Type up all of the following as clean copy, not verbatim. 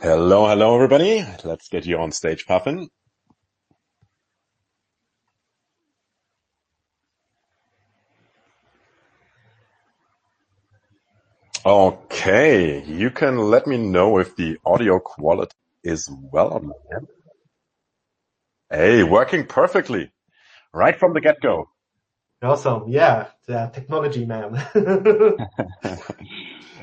Hello, hello, everybody. Let's get you on stage, Puffin. Okay, you can let me know if the audio quality is well on my end. Hey, working perfectly, right from the get-go. Awesome. Yeah, the technology man.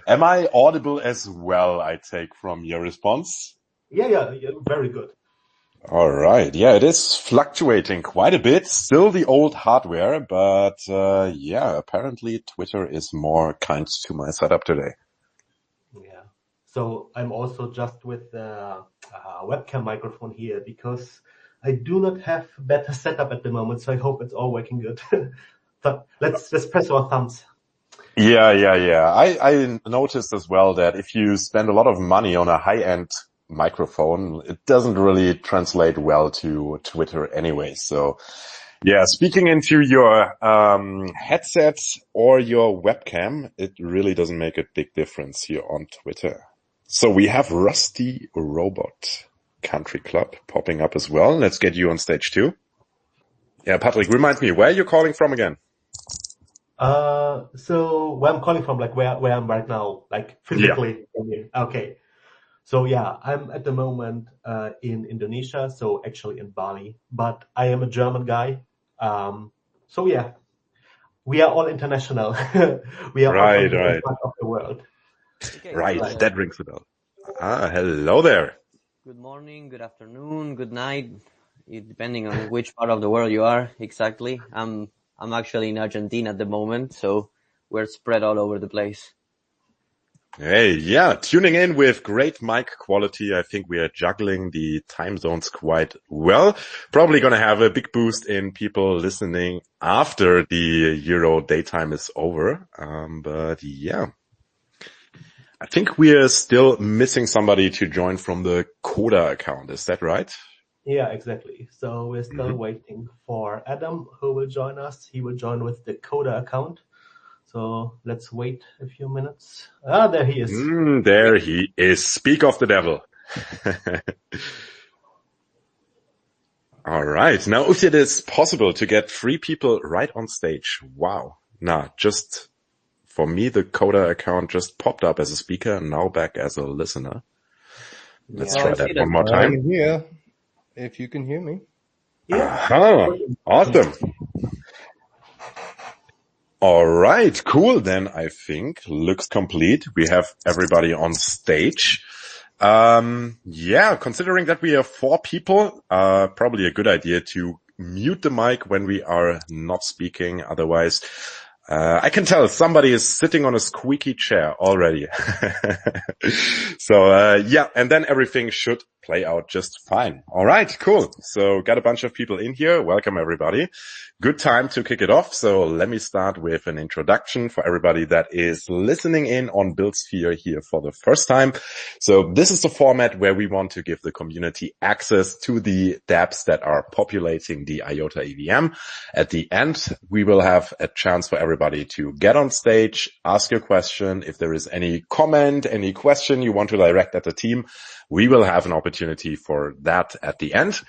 Am I audible as well, I take from your response? Yeah, very good. All right. Yeah, it is fluctuating quite a bit. Still the old hardware, but yeah, apparently Twitter is more kind to my setup today. Yeah. So I'm also just with the webcam microphone here because I do not have better setup at the moment. So I hope it's all working good. So let's press our thumbs. Yeah. I noticed as well that if you spend a lot of money on a high-end microphone, it doesn't really translate well to Twitter anyway. So yeah, speaking into your headset or your webcam, it really doesn't make a big difference here on Twitter. So we have Rusty Robot Country Club popping up as well. Let's get you on stage too. Yeah, Patrick, remind me, where are you calling from again? So where I'm calling from, like where I'm right now, like Yeah. physically. Okay. So yeah, I'm at the moment in Indonesia, so actually in Bali, but I am a German guy. So yeah, we are all international. We are all on Right, different right. parts of the world. Okay, Right, Right. that rings a bell. Hello there. good morning, good afternoon, good night, depending on which part of the world you are exactly. I'm actually in Argentina at the moment, so we're spread all over the place. Hey, yeah, tuning in with great mic quality. I think we are juggling the time zones quite well. Probably going to have a big boost in people listening after the Euro daytime is over. But yeah, I think we are still missing somebody to join from the Koda account. Is that right? Yeah, exactly. So we're still waiting for Adam, who will join us. He will join with the Coda account. So let's wait a few minutes. There he is. There he is. Speak of the devil. All right. Now, if it is possible to get 3 people right on stage, wow. Nah, just for me, the Coda account just popped up as a speaker, now back as a listener. Let's Yeah, try I that see one that. more time. I'm here, if you can hear me. Yeah. Aha. Awesome. All right. Cool. Then I think looks complete. We have everybody on stage. Yeah, considering that we have 4 people, probably a good idea to mute the mic when we are not speaking. Otherwise, I can tell somebody is sitting on a squeaky chair already. So, yeah, and then everything should play out just fine. All right, cool. So got a bunch of people in here. Welcome everybody. Good time to kick it off. So let me start with an introduction for everybody that is listening in on Buildsphere here for the first time. So this is the format where we want to give the community access to the dApps that are populating the IOTA EVM. At the end, we will have a chance for everybody to get on stage, ask a question. If there is any comment, any question you want to direct at the team, we will have an opportunity for that at the end.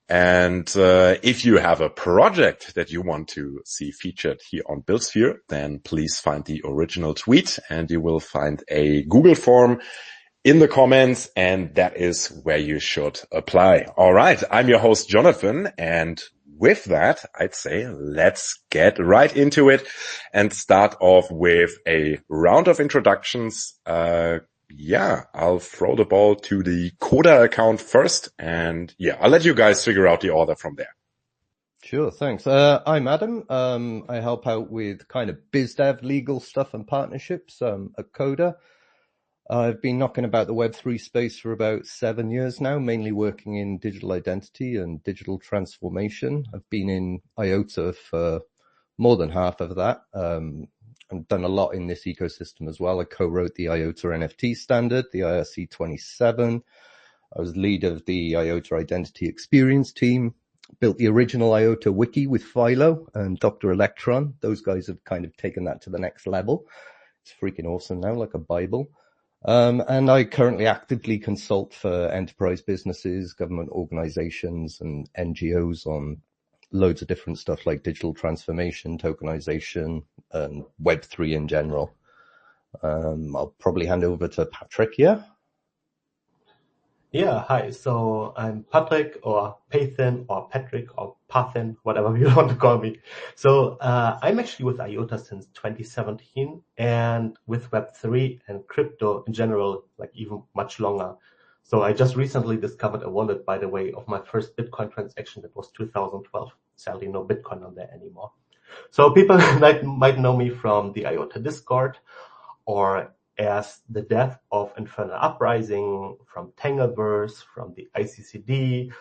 And if you have a project that you want to see featured here on Buildsphere, then please find the original tweet and you will find a Google form in the comments, and that is where you should apply. All right, I'm your host, Jonathan, and with that, I'd say let's get right into it and start off with a round of introductions. Yeah, I'll throw the ball to the Koda account first, and yeah, I'll let you guys figure out the order from there. Sure, thanks. I'm Adam. I help out with kind of biz dev, legal stuff and partnerships at Coda. I've been knocking about the Web3 space for about 7 years now, mainly working in digital identity and digital transformation. I've been in IOTA for more than half of that. I've done a lot in this ecosystem as well. I co-wrote the IOTA NFT standard, the IRC 27. I was lead of the IOTA identity experience team, built the original IOTA wiki with Philo and Dr. Electron. Those guys have kind of taken that to the next level. It's freaking awesome now, like a Bible. And I currently actively consult for enterprise businesses, government organizations, and NGOs on loads of different stuff like digital transformation, tokenization, and Web3 in general. I'll probably hand over to Patrick here. Yeah, hi. So I'm Patrick or Pathan or Patrick or Pathan, whatever you want to call me. So I'm actually with IOTA since 2017 and with Web3 and crypto in general, like even much longer. So I just recently discovered a wallet, by the way, of my first Bitcoin transaction. That was 2012. Sadly, no Bitcoin on there anymore. So people might know me from the IOTA Discord or as the death of Infernal Uprising, from Tangleverse, from the ICCD,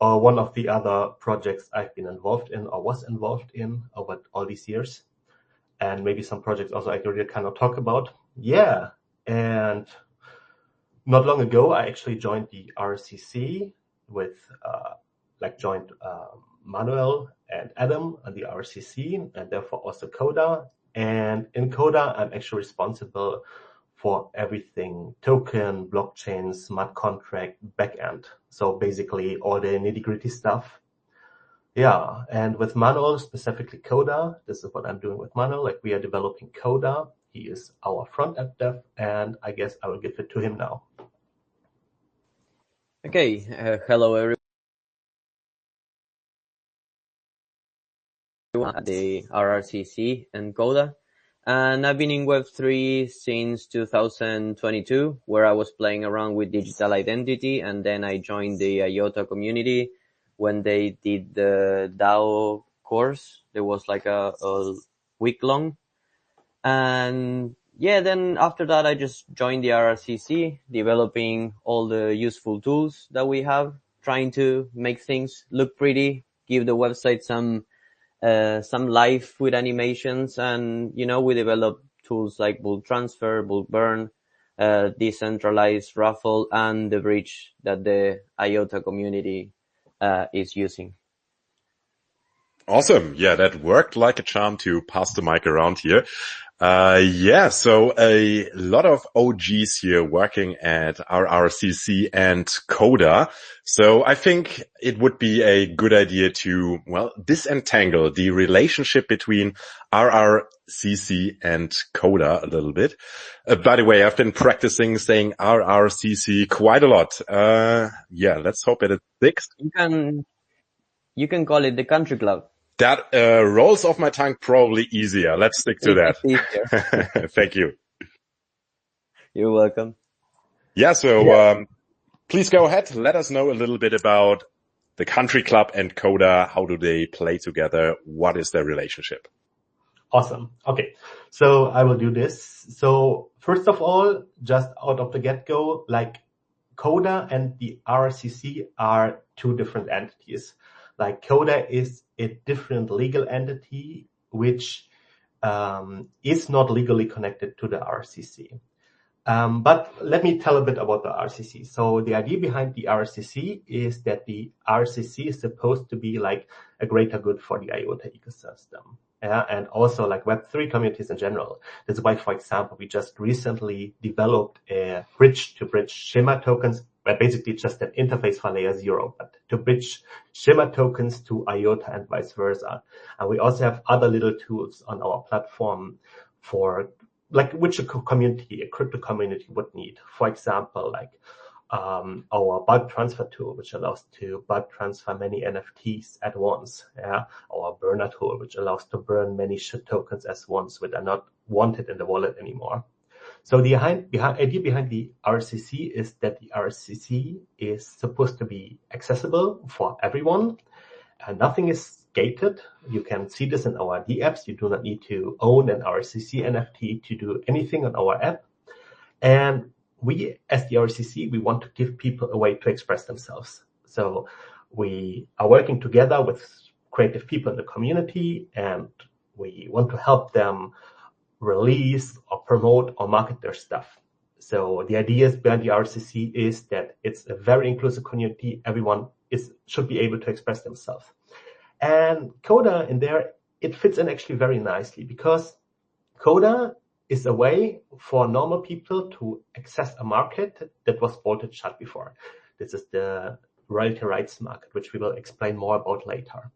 or one of the other projects I've been involved in or was involved in over all these years. And maybe some projects also I really cannot talk about. Yeah. And not long ago, I actually joined the RRCC with, joined Manuel and Adam on the RRCC and therefore also Coda. And in Coda, I'm actually responsible for everything token, blockchain, smart contract, backend. So basically all the nitty-gritty stuff. Yeah, and with Manuel, specifically Coda, this is what I'm doing with Manuel. Like we are developing Coda. He is our front-end dev, and I guess I will give it to him now. Okay, hello everyone at the RRCC and Koda. And I've been in Web3 since 2022, where I was playing around with digital identity, and then I joined the IOTA community when they did the DAO course. There was like a week long. And yeah, then after that, I just joined the RRCC, developing all the useful tools that we have, trying to make things look pretty, give the website some life with animations. And, we develop tools like bulk transfer, bulk burn, decentralized raffle, and the bridge that the IOTA community is using. Awesome. Yeah, that worked like a charm to pass the mic around here. So a lot of OGs here working at RRCC and Coda. So I think it would be a good idea to, disentangle the relationship between RRCC and Coda a little bit. By the way, I've been practicing saying RRCC quite a lot. Let's hope that it sticks. You can call it the country club. That rolls off my tongue probably easier. Let's stick to that. Thank you. You're welcome. Yeah, please go ahead. Let us know a little bit about the country club and Coda. How do they play together? What is their relationship? Awesome. Okay, so I will do this. So first of all, just out of the get-go, like Coda and the RRCC are two different entities. Like Coda is a different legal entity, which is not legally connected to the RRCC. But let me tell a bit about the RRCC. So the idea behind the RRCC is that the RRCC is supposed to be like a greater good for the IOTA ecosystem. And also like Web3 communities in general. That's why, for example, we just recently developed a bridge-to-bridge Shimmer tokens, but basically just an interface for layer 0, but to bridge Shimmer tokens to IOTA and vice versa. And we also have other little tools on our platform for like which a crypto community would need. For example, like our bulk transfer tool, which allows to bulk transfer many NFTs at once. Our burner tool, which allows to burn many shit tokens at once, which are not wanted in the wallet anymore. So the idea behind the RRCC is that the RRCC is supposed to be accessible for everyone, and nothing is gated. You can see this in our apps. You do not need to own an RRCC NFT to do anything on our app. And we, as the RRCC, we want to give people a way to express themselves. So we are working together with creative people in the community, and we want to help them release or promote or market their stuff. So the ideas behind the RRCC is that it's a very inclusive community. Everyone should be able to express themselves. And Coda in there, it fits in actually very nicely because Coda is a way for normal people to access a market that was bolted shut before. This is the royalty rights market, which we will explain more about later.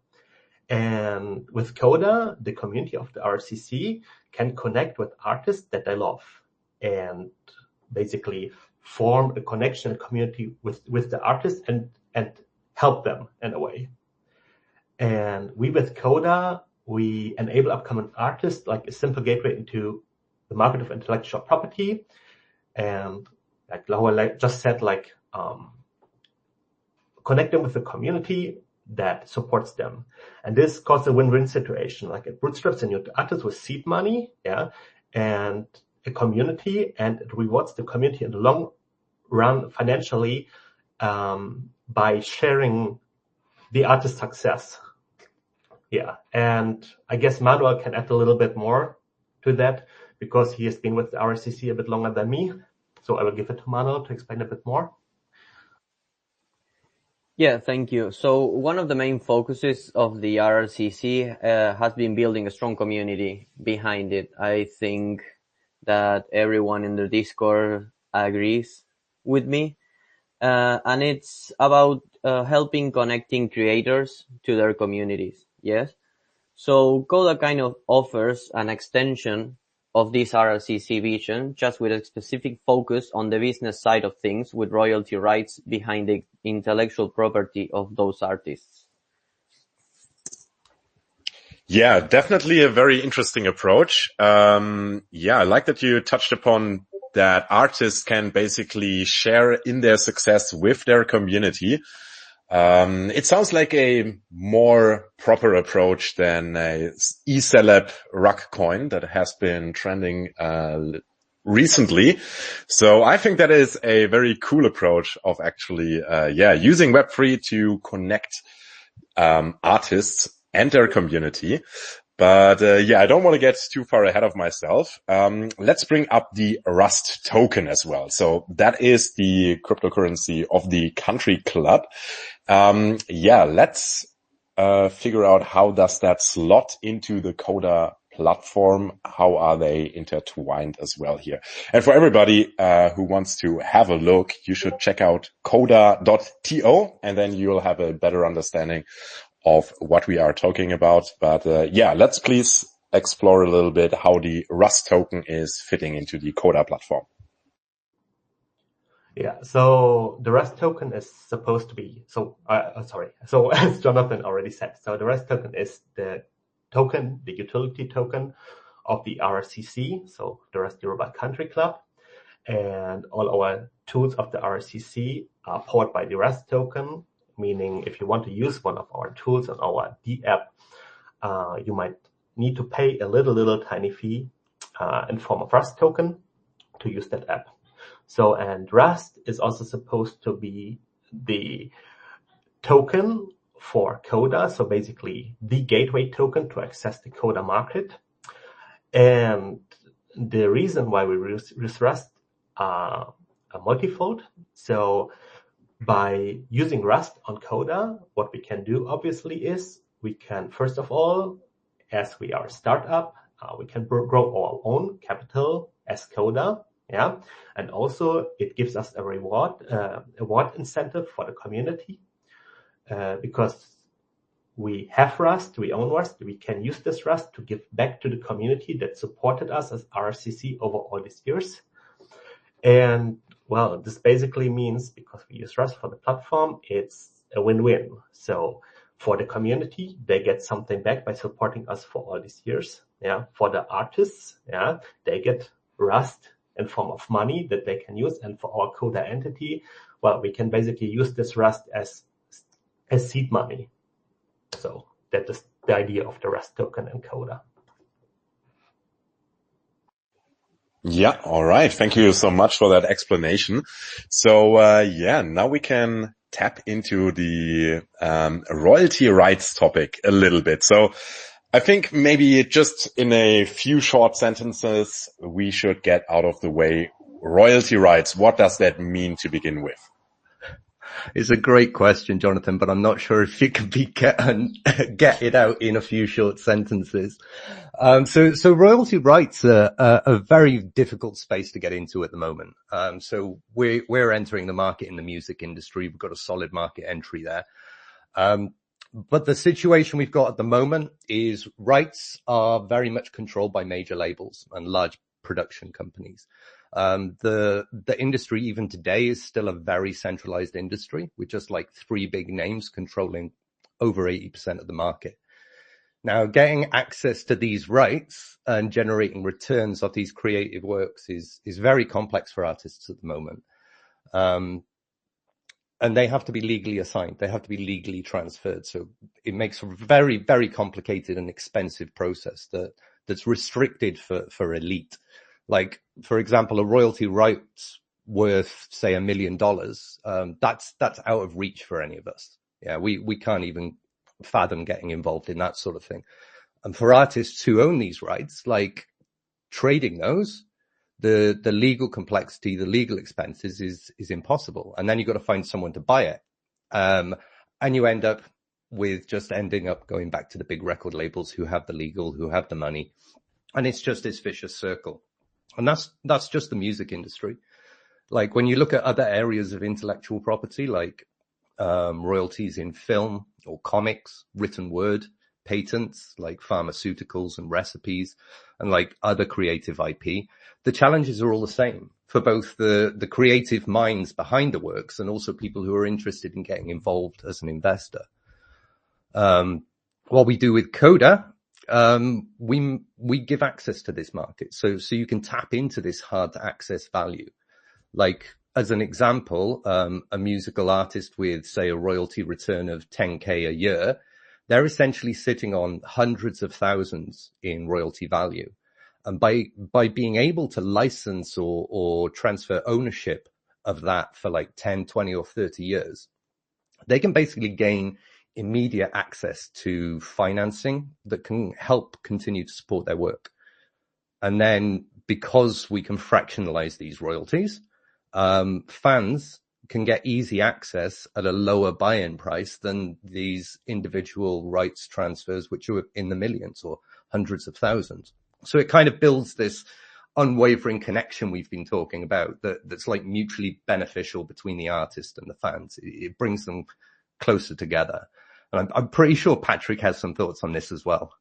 And with Coda, the community of the RRCC can connect with artists that they love and basically form a connection, a community with the artists and help them in a way. And we with Coda, we enable upcoming artists like a simple gateway into the market of intellectual property. And like Laura just said, connect them with the community that supports them. And this causes a win-win situation. Like it bootstraps a new artist with seed money, and a community, and it rewards the community in the long run financially by sharing the artist's success. And I guess Manuel can add a little bit more to that because he has been with the RRCC a bit longer than me. So I will give it to Manuel to explain a bit more. Yeah, thank you. So one of the main focuses of the RRCC has been building a strong community behind it. I think that everyone in the Discord agrees with me. And it's about helping connecting creators to their communities. Yes. So Koda kind of offers an extension of this RRCC vision, just with a specific focus on the business side of things with royalty rights behind the intellectual property of those artists. Yeah, definitely a very interesting approach. I like that you touched upon that artists can basically share in their success with their community. It sounds like a more proper approach than a eCeleb rug coin that has been trending recently. So I think that is a very cool approach of actually using Web3 to connect artists and their community. But I don't want to get too far ahead of myself. Let's bring up the Rust token as well. So that is the cryptocurrency of the country club. Let's figure out how does that slot into the Coda platform. How are they intertwined as well here? And for everybody who wants to have a look, you should check out coda.to, and then you'll have a better understanding of what we are talking about. But let's please explore a little bit how the Rust token is fitting into the Coda platform. So the Rust token is supposed to be, so as Jonathan already said, so the Rust token is the utility token of the RRCC, so the Rust Europa Country Club. And all our tools of the RRCC are powered by the Rust token, meaning if you want to use one of our tools on our D app, you might need to pay a little tiny fee in form of Rust token to use that app. So, and Rust is also supposed to be the token for Coda, so basically the gateway token to access the Coda market. And the reason why we use Rust are multifold. So by using Rust on Coda, what we can do obviously is we can, first of all, as we are a startup, we can grow our own capital as Coda. And also it gives us a reward incentive for the community, because we have Rust, we own Rust, we can use this Rust to give back to the community that supported us as RRCC over all these years. And well, this basically means because we use Rust for the platform, it's a win-win. So for the community, they get something back by supporting us for all these years. For the artists, they get Rust in form of money that they can use. And for our Coda entity, well, we can basically use this Rust as seed money. So that is the idea of the Rust token and Coda. Yeah, all right. Thank you so much for that explanation. So now we can tap into the royalty rights topic a little bit. So I think maybe just in a few short sentences, we should get out of the way royalty rights. What does that mean to begin with? It's a great question, Jonathan, but I'm not sure if it can get it out in a few short sentences. So royalty rights are a very difficult space to get into at the moment. So we're entering the market in the music industry. We've got a solid market entry there. But the situation we've got at the moment is rights are very much controlled by major labels and large production companies. The industry even today is still a very centralized industry with just like 3 big names controlling over 80% of the market. Now, getting access to these rights and generating returns of these creative works is very complex for artists at the moment. And they have to be legally assigned. They have to be legally transferred. So it makes a very, very complicated and expensive process that's restricted for elite. Like, for example, a royalty rights worth, say, $1 million, that's out of reach for any of us. Yeah, we can't even fathom getting involved in that sort of thing. And for artists who own these rights, like trading those, the legal complexity, the legal expenses is impossible. And then you've got to find someone to buy it. And you end up with just ending up going back to the big record labels who have the legal, who have the money. And it's just this vicious circle. And that's just the music industry. Like when you look at other areas of intellectual property, like royalties in film or comics, written word, patents like pharmaceuticals and recipes, and like other creative IP, the challenges are all the same for both the creative minds behind the works and also people who are interested in getting involved as an investor. What we do with Koda, we give access to this market. So you can tap into this hard to access value. Like as an example, a musical artist with say a royalty return of 10K a year, they're essentially sitting on hundreds of thousands in royalty value. And by being able to license or transfer ownership of that for like 10, 20 or 30 years, they can basically gain immediate access to financing that can help continue to support their work. And then because we can fractionalize these royalties, fans can get easy access at a lower buy-in price than these individual rights transfers, which are in the millions or hundreds of thousands. So it kind of builds this unwavering connection we've been talking about that's like mutually beneficial between the artist and the fans. It brings them closer together. And I'm pretty sure Patrick has some thoughts on this as well.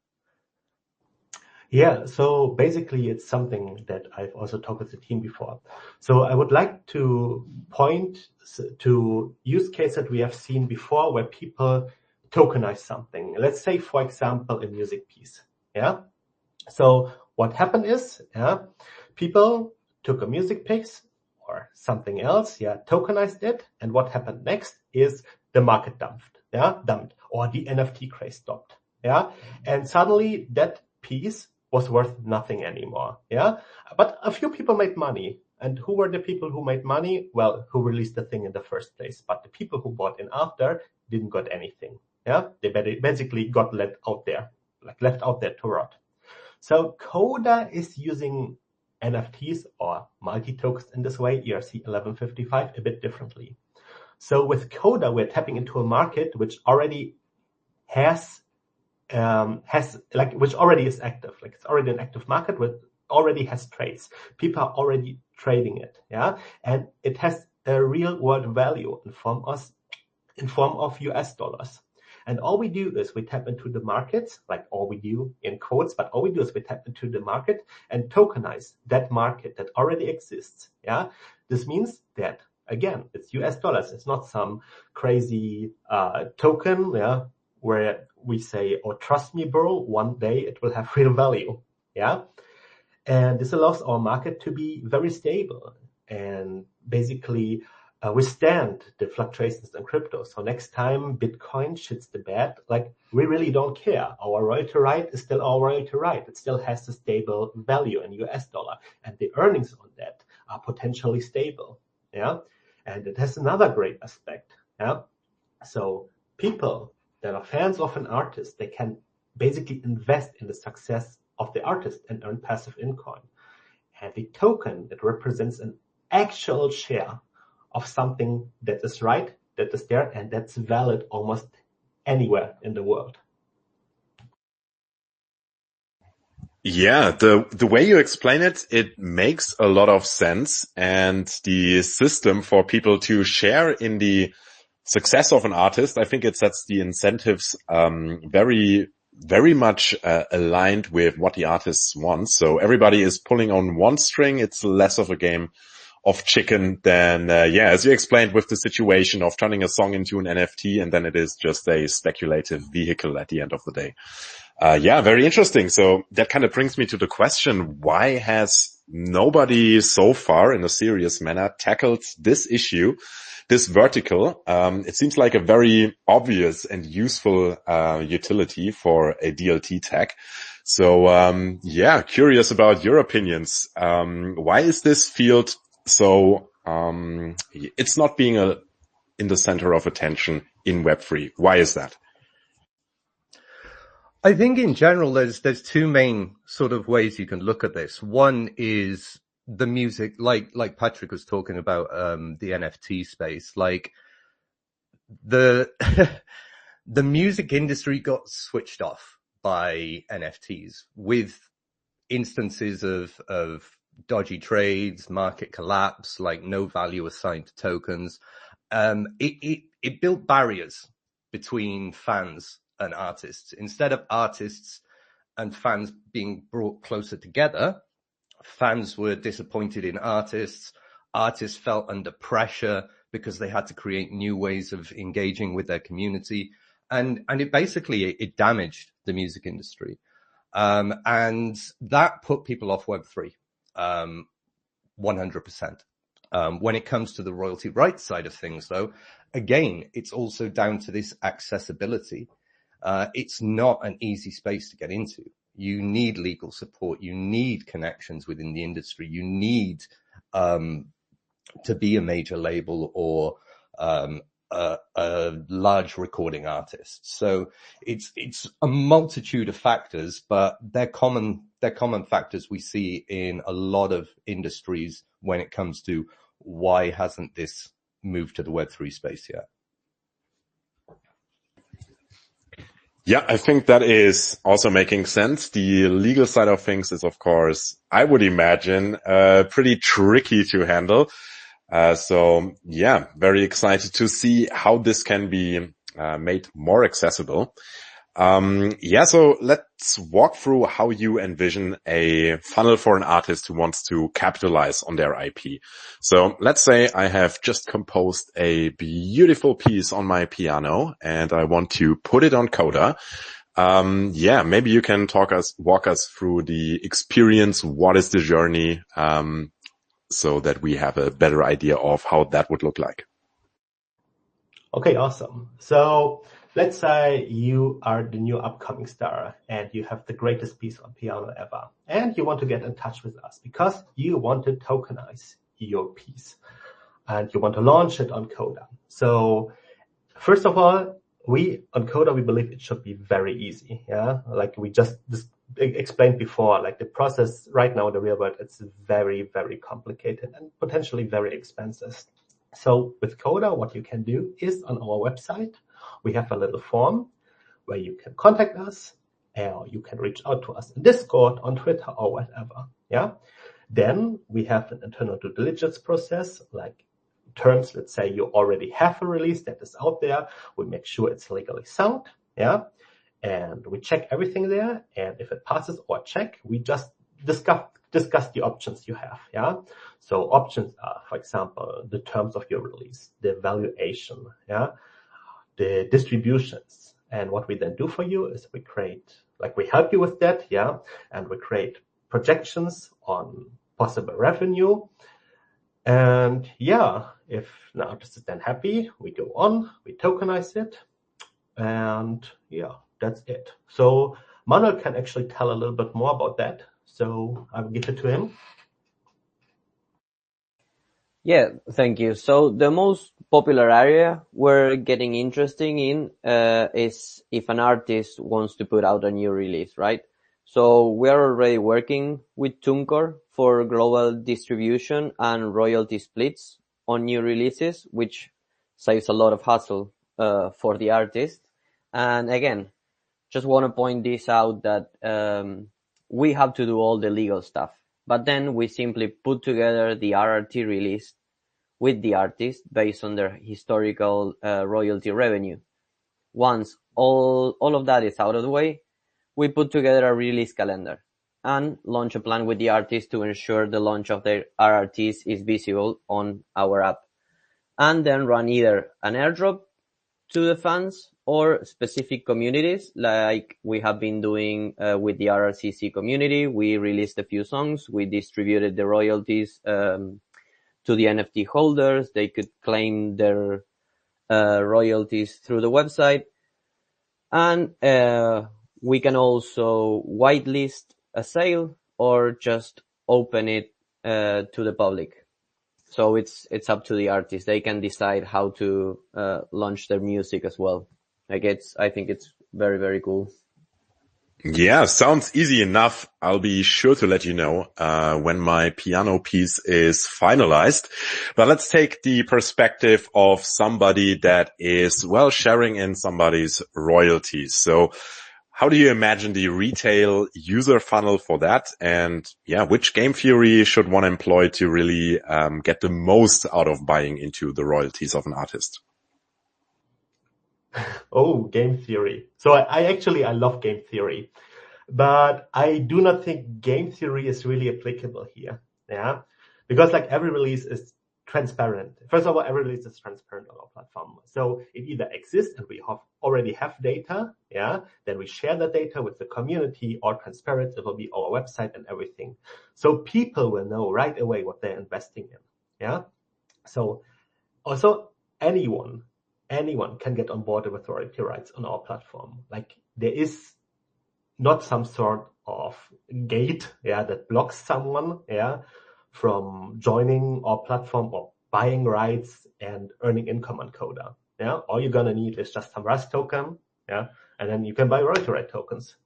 Yeah, so basically it's something that I've also talked with the team before. So I would like to point to use case that we have seen before where people tokenize something. Let's say, for example, a music piece. Yeah. So what happened is, people took a music piece or something else, tokenized it. And what happened next is the market dumped, or the NFT craze stopped. Yeah. And suddenly that piece was worth nothing anymore. Yeah. But a few people made money. And who were the people who made money? Well, who released the thing in the first place. But the people who bought in after didn't got anything. Yeah. They basically got left out there to rot. So Koda is using NFTs or multi-tokens in this way, ERC 1155, a bit differently. So with Koda, we're tapping into a market which already which already is active. Like it's already an active market with already has trades. People are already trading it. Yeah. And it has a real world value in form of US dollars. And all we do is we tap into the markets, like all we do in quotes, but all we do is we tap into the market and tokenize that market that already exists. Yeah. This means that again, it's US dollars. It's not some crazy, token. Yeah. Where we say, oh, trust me, bro, one day it will have real value. Yeah. And this allows our market to be very stable and basically withstand the fluctuations in crypto. So next time Bitcoin shits the bed, like we really don't care. Our royalty right is still our royalty right. It still has a stable value in US dollar and the earnings on that are potentially stable. Yeah. And it has another great aspect. Yeah. So people that are fans of an artist, they can basically invest in the success of the artist and earn passive income. And the token, it represents an actual share of something that is right that is there, and that's valid almost anywhere in the world. Yeah, the way you explain it, it makes a lot of sense. And the system for people to share in the success of an artist, I think it sets the incentives very, very much aligned with what the artists want. So everybody is pulling on one string. It's less of a game of chicken than, as you explained, with the situation of turning a song into an NFT, and then it is just a speculative vehicle at the end of the day. Very interesting. So that kind of brings me to the question, why has nobody so far in a serious manner tackled this issue, this vertical? It seems like a very obvious and useful utility for a DLT tag. So curious about your opinions. Why is this field so it's not being in the center of attention in Web3? Why is that? I think in general, there's two main sort of ways you can look at this. One is the music, like Patrick was talking about, the NFT space, like the music industry got switched off by NFTs with instances of dodgy trades, market collapse, like no value assigned to tokens. It built barriers between fans and artists. Instead of artists and fans being brought closer together, fans were disappointed in artists. Artists felt under pressure because they had to create new ways of engaging with their community. And it basically, it damaged the music industry. And that put people off Web3, 100%. When it comes to the royalty rights side of things, though, again, it's also down to this accessibility. It's not an easy space to get into. You need legal support. You need connections within the industry. You need to be a major label or a large recording artist. So it's a multitude of factors, but they're common factors we see in a lot of industries when it comes to why hasn't this moved to the Web3 space yet. Yeah, I think that is also making sense. The legal side of things is, of course, I would imagine, pretty tricky to handle. Very excited to see how this can be made more accessible. So let's walk through how you envision a funnel for an artist who wants to capitalize on their IP. So let's say I have just composed a beautiful piece on my piano and I want to put it on Coda. Maybe you can walk us through the experience. What is the journey? So that we have a better idea of how that would look like. Okay, awesome. So let's say you are the new upcoming star and you have the greatest piece on piano ever. And you want to get in touch with us because you want to tokenize your piece and you want to launch it on Coda. So first of all, on Coda, we believe it should be very easy. Yeah. Like we just explained before, like the process right now in the real world, it's very, very complicated and potentially very expensive. So with Coda, what you can do is on our website, we have a little form where you can contact us or you can reach out to us in Discord, on Twitter or whatever. Yeah. Then we have an internal due diligence process, like terms, let's say you already have a release that is out there. We make sure it's legally sound. Yeah. And we check everything there. And if it passes our check, we just discuss the options you have. Yeah. So options are, for example, the terms of your release, the valuation, yeah, the distributions. And what we then do for you is we help you with that. Yeah. And we create projections on possible revenue. And if the artist is then happy, we go on, we tokenize it. And that's it. So Manuel can actually tell a little bit more about that. So I will give it to him. Yeah, thank you. So the most popular area we're getting interested in is if an artist wants to put out a new release, right? So we are already working with TuneCore for global distribution and royalty splits on new releases, which saves a lot of hassle for the artist. And again, just want to point this out that we have to do all the legal stuff, but then we simply put together the RRT release with the artist based on their historical royalty revenue. Once all of that is out of the way, we put together a release calendar and launch a plan with the artist to ensure the launch of their RRTs is visible on our app, and then run either an airdrop to the fans or specific communities like we have been doing with the RRCC community. We released a few songs, we distributed the royalties to the NFT holders. They could claim their royalties through the website, and we can also whitelist a sale or just open it to the public. So it's up to the artist. They can decide how to launch their music as well. I think it's very, very cool. Yeah, sounds easy enough. I'll be sure to let you know when my piano piece is finalized. But let's take the perspective of somebody that is, well, sharing in somebody's royalties. So how do you imagine the retail user funnel for that? And yeah, which game theory should one employ to really get the most out of buying into the royalties of an artist? Oh, game theory. So I love game theory, but I do not think game theory is really applicable here. Yeah. Because like every release is transparent. First of all, every release is transparent on our platform. So it either exists and we already have data. Yeah. Then we share the data with the community, or transparent. It will be our website and everything. So people will know right away what they're investing in. Yeah. So also anyone can get on board with royalty rights on our platform. Like there is not some sort of gate, that blocks someone, from joining our platform or buying rights and earning income on Coda. Yeah, all you're gonna need is just some Rust token, and then you can buy royalty right tokens.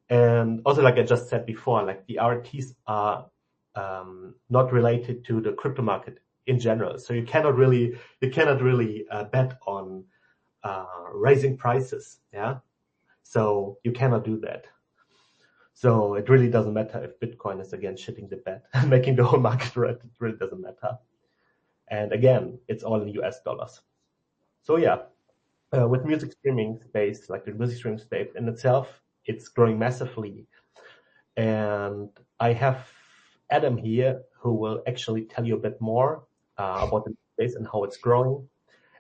And also, like I just said before, like the RRTs are not related to the crypto market in general. So you cannot really bet on raising prices. Yeah. So you cannot do that. So it really doesn't matter if Bitcoin is again shitting the bed and making the whole market red. It really doesn't matter. And again, it's all in US dollars. So yeah, with music streaming space, like the music streaming space in itself, it's growing massively. And I have Adam here who will actually tell you a bit more about the space and how it's growing.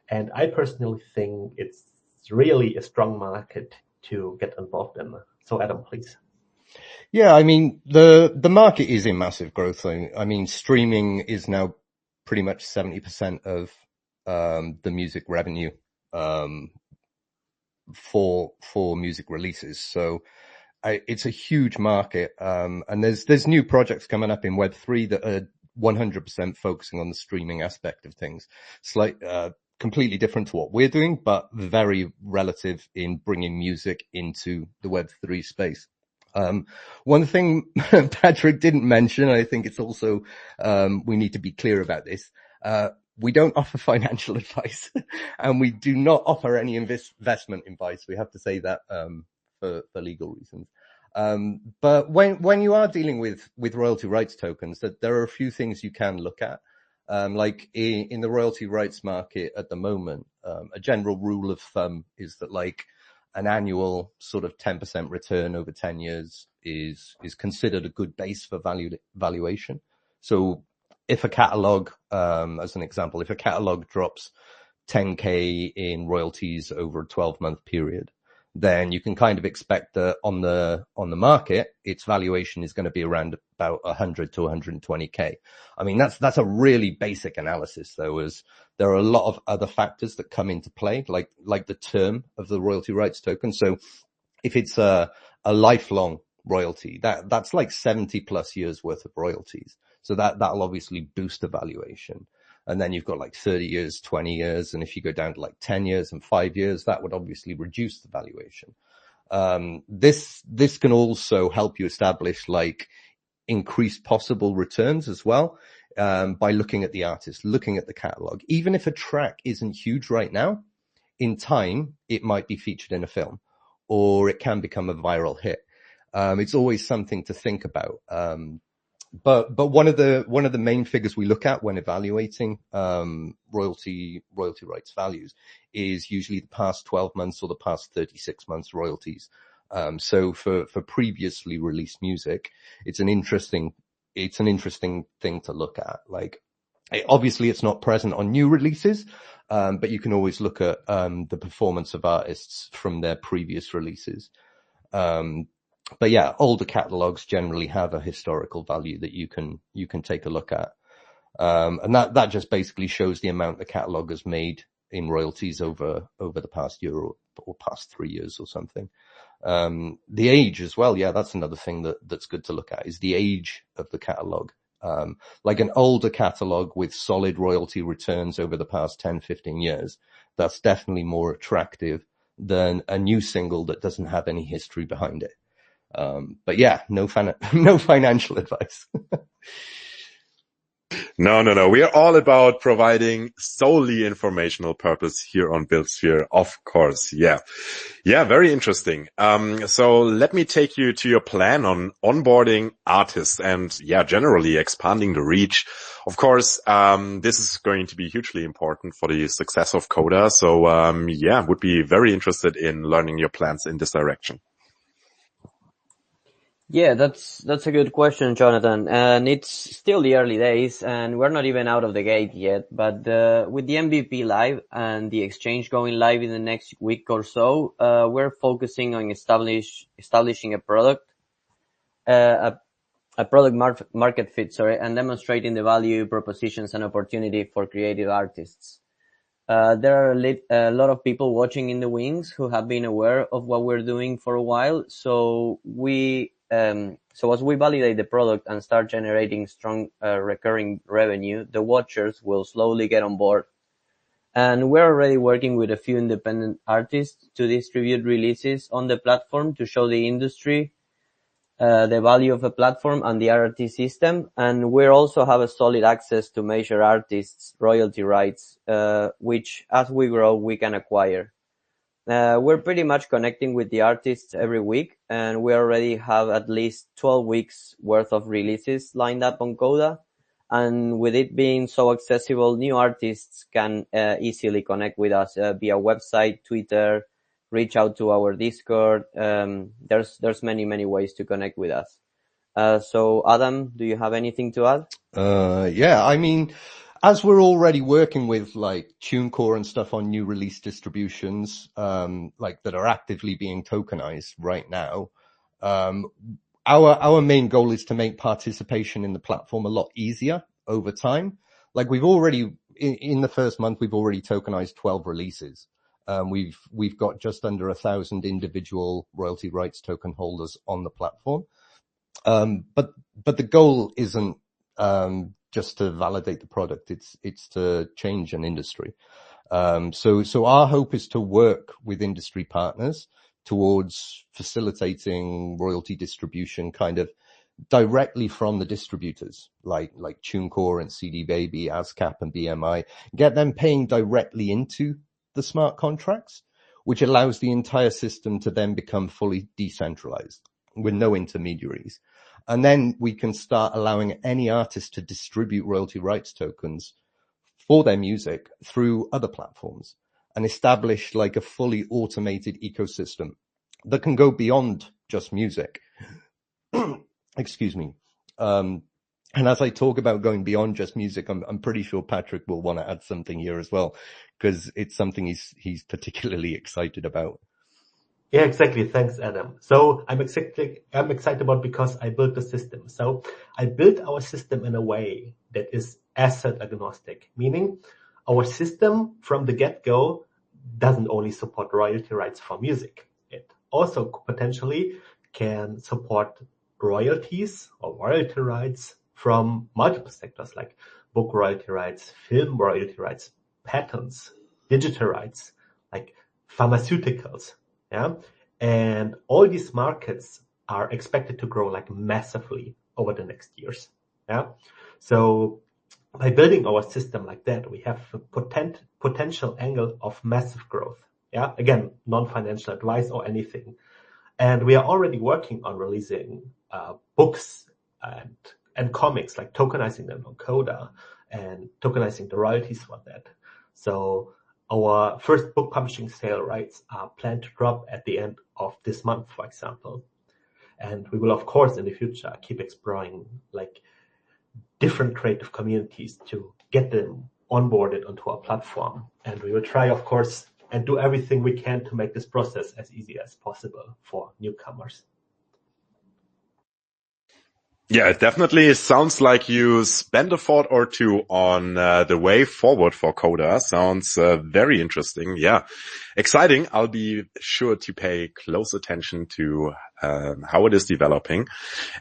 And I personally think it's really a strong market to get involved in. So Adam, please. Yeah, I mean, the market is in massive growth. I mean, streaming is now pretty much 70% of the music revenue for music releases. So it's a huge market. And there's new projects coming up in Web3 that are 100% focusing on the streaming aspect of things. It's like completely different to what we're doing, but very relative in bringing music into the Web3 space. One thing Patrick didn't mention, I think it's also, we need to be clear about this. We don't offer financial advice and we do not offer any investment advice. We have to say that, for legal reasons. But when you are dealing with royalty rights tokens, that there are a few things you can look at. Like in the royalty rights market at the moment, a general rule of thumb is that like an annual sort of 10% return over 10 years is considered a good base for valuation. So if a catalog, as an example, if a catalog drops 10K in royalties over a 12-month period, then you can kind of expect that on the market, its valuation is going to be around about 100 to 120K. I mean, that's a really basic analysis though, as there are a lot of other factors that come into play, like the term of the royalty rights token. So if it's a lifelong royalty, that's like 70 plus years worth of royalties. So that'll obviously boost the valuation. And then you've got like 30 years, 20 years. And if you go down to like 10 years and 5 years, that would obviously reduce the valuation. This can also help you establish like increased possible returns as well. by looking at the artist, looking at the catalog. Even if a track isn't huge right now, in time, it might be featured in a film, or it can become a viral hit. It's always something to think about. But one of the main figures we look at when evaluating royalty rights values is usually the past 12 months or the past 36 months royalties. So for previously released music, it's an interesting thing to look at. Like, obviously it's not present on new releases, but you can always look at the performance of artists from their previous releases. But yeah, older catalogs generally have a historical value that you can take a look at. And that just basically shows the amount the catalog has made in royalties over the past year or past 3 years or something. The age as well. Yeah, that's another thing that's good to look at, is the age of the catalog. Like an older catalog with solid royalty returns over the past 10, 15 years, that's definitely more attractive than a new single that doesn't have any history behind it. But yeah, no financial advice. No. We are all about providing solely informational purpose here on Buildsphere, of course. Yeah, very interesting. So let me take you to your plan on onboarding artists and generally expanding the reach. Of course, this is going to be hugely important for the success of Koda. So, would be very interested in learning your plans in this direction. Yeah, that's a good question, Jonathan. And it's still the early days, and we're not even out of the gate yet. But with the MVP live and the exchange going live in the next week or so, we're focusing on establishing a product, a product market fit, and demonstrating the value propositions and opportunity for creative artists. There are a lot of people watching in the wings who have been aware of what we're doing for a while. So as we validate the product and start generating strong recurring revenue, the watchers will slowly get on board. And we're already working with a few independent artists to distribute releases on the platform to show the industry the value of a platform and the RRT system. And we also have a solid access to major artists' royalty rights, which as we grow, we can acquire. We're pretty much connecting with the artists every week, and we already have at least 12 weeks worth of releases lined up on Coda. And with it being so accessible, new artists can easily connect with us via website, Twitter, reach out to our Discord. There's many ways to connect with us. So Adam, do you have anything to add? I mean, as we're already working with like TuneCore and stuff on new release distributions, like that are actively being tokenized right now, our main goal is to make participation in the platform a lot easier over time. Like we've already, in the first month, we've already tokenized 12 releases. We've got just under 1,000 individual royalty rights token holders on the platform. But the goal isn't, just to validate the product. It's to change an industry. So our hope is to work with industry partners towards facilitating royalty distribution kind of directly from the distributors like TuneCore and CD Baby, ASCAP and BMI, get them paying directly into the smart contracts, which allows the entire system to then become fully decentralized with no intermediaries. And then we can start allowing any artist to distribute royalty rights tokens for their music through other platforms and establish like a fully automated ecosystem that can go beyond just music. Excuse me. And as I talk about going beyond just music, I'm pretty sure Patrick will want to add something here as well, because it's something he's particularly excited about. Yeah, exactly. Thanks, Adam. So I'm excited about because I built the system. So I built our system in a way that is asset agnostic, meaning our system from the get-go doesn't only support royalty rights for music. It also potentially can support royalties or royalty rights from multiple sectors like book royalty rights, film royalty rights, patents, digital rights, like pharmaceuticals. Yeah. And all these markets are expected to grow like massively over the next years. Yeah. So by building our system like that, we have a potential angle of massive growth. Yeah, again, non-financial advice or anything. And we are already working on releasing books and comics, like tokenizing them on Coda and tokenizing the royalties for that. So our first book publishing sale rights are planned to drop at the end of this month, for example. And we will, of course, in the future, keep exploring like different creative communities to get them onboarded onto our platform. And we will try, of course, and do everything we can to make this process as easy as possible for newcomers. Yeah, it definitely sounds like you spent a thought or two on the way forward for Koda. Sounds very interesting. Yeah, exciting. I'll be sure to pay close attention to how it is developing.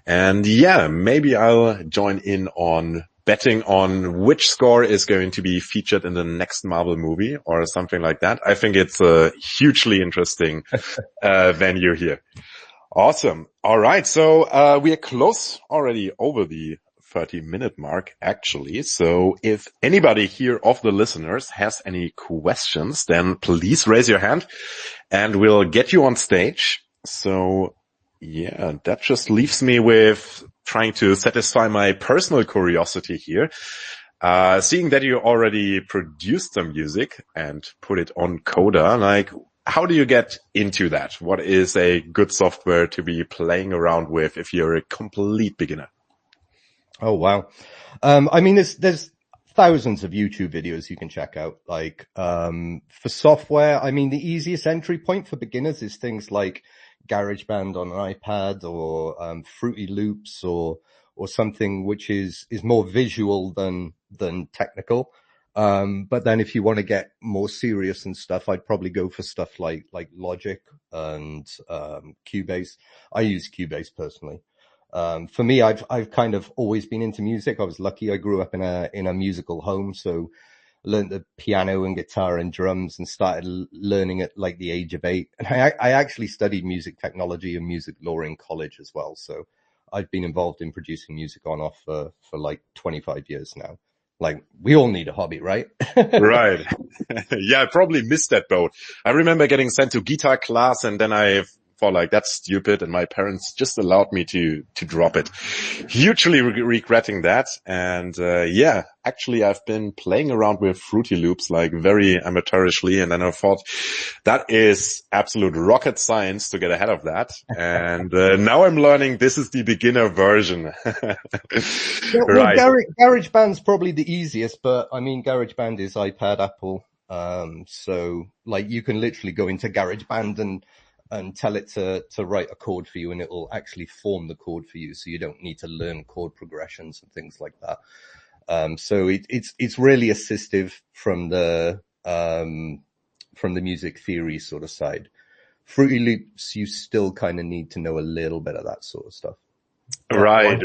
And yeah, maybe I'll join in on betting on which score is going to be featured in the next Marvel movie or something like that. I think it's a hugely interesting venue here. Awesome. All right. So we are close already over the 30-minute mark, actually. So if anybody here of the listeners has any questions, then please raise your hand and we'll get you on stage. So yeah, that just leaves me with trying to satisfy my personal curiosity here. Seeing that you already produced some music and put it on Koda, like, how do you get into that? What is a good software to be playing around with if you're a complete beginner? Oh, wow. I mean, there's thousands of YouTube videos you can check out. Like, for software, I mean, the easiest entry point for beginners is things like GarageBand on an iPad or, Fruity Loops or something which is more visual than technical. But then if you want to get more serious and stuff, I'd probably go for stuff like Logic and, Cubase. I use Cubase personally. For me, I've kind of always been into music. I was lucky. I grew up in a musical home. So I learned the piano and guitar and drums and started learning at like the age of 8. And I actually studied music technology and music law in college as well. So I've been involved in producing music on off for like 25 years now. Like, we all need a hobby, right? Right. Yeah, I probably missed that boat. I remember getting sent to guitar class and then I thought like, that's stupid. And my parents just allowed me to drop it. Hugely regretting that. And, yeah, actually I've been playing around with Fruity Loops like very amateurishly. And then I thought that is absolute rocket science to get ahead of that. And, now I'm learning this is the beginner version. Yeah, well, Right. GarageBand's probably the easiest, but I mean, GarageBand is iPad, Apple. So like you can literally go into GarageBand and tell it to write a chord for you and it will actually form the chord for you. So you don't need to learn chord progressions and things like that. So it's really assistive from the music theory sort of side. Fruity Loops, you still kind of need to know a little bit of that sort of stuff. Right.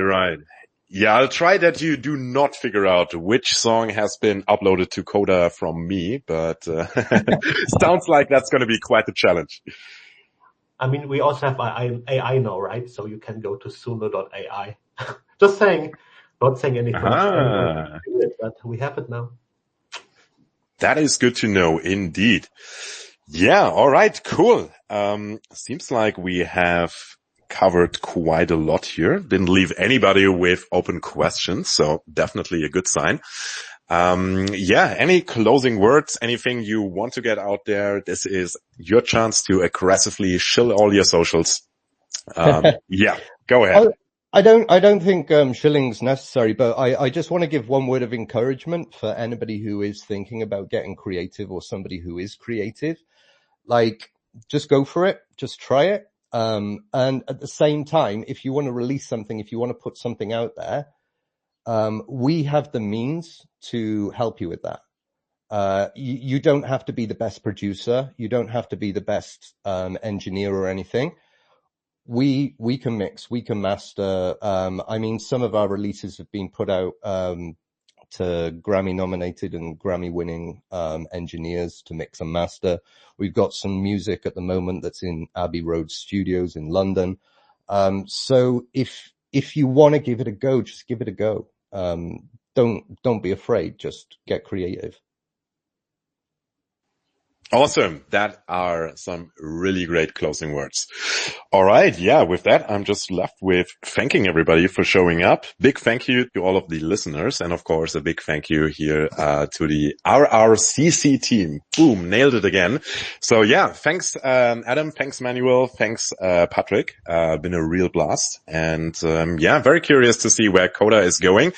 Yeah, I'll try that you do not figure out which song has been uploaded to Koda from me, but sounds like that's going to be quite a challenge. I mean, we also have AI now, right? So you can go to suno.ai. Just saying, not saying anything, but we have it now. That is good to know, indeed. Yeah, all right, cool. Seems like we have covered quite a lot here. Didn't leave anybody with open questions, so definitely a good sign. Yeah, any closing words, anything you want to get out there? This is your chance to aggressively shill all your socials. Yeah, go ahead. I don't think shilling's necessary, but I just want to give one word of encouragement for anybody who is thinking about getting creative or somebody who is creative. Like, just go for it, just try it. And at the same time, if you want to release something, if you want to put something out there, we have the means to help you with that. You don't have to be the best producer. You don't have to be the best engineer or anything. We can mix, we can master. I mean, some of our releases have been put out to Grammy nominated and Grammy winning engineers to mix and master. We've got some music at the moment that's in Abbey Road Studios in London. So if you want to give it a go, just give it a go. Don't don't be afraid. Just get creative. Awesome. That are some really great closing words. All right. Yeah. With that, I'm just left with thanking everybody for showing up. Big thank you to all of the listeners. And of course, a big thank you here, to the RRCC team. Boom. Nailed it again. So yeah, thanks, Adam. Thanks, Manuel. Thanks, Patrick. Been a real blast. And, yeah, very curious to see where Koda is going.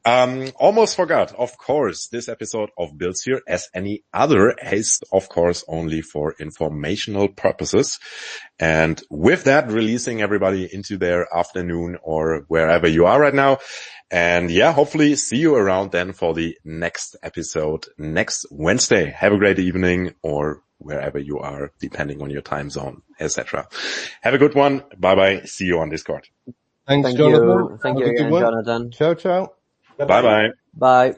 Almost forgot, of course, this episode of Buildsphere, as any other, is of course only for informational purposes. And with that, releasing everybody into their afternoon or wherever you are right now. And yeah, hopefully see you around then for the next episode next Wednesday. Have a great evening or wherever you are, depending on your time zone, etc. Have a good one. Bye bye. See you on Discord. Thanks, Thank Jonathan. you. Thank you again, Jonathan. Ciao, ciao. Bye bye. Bye.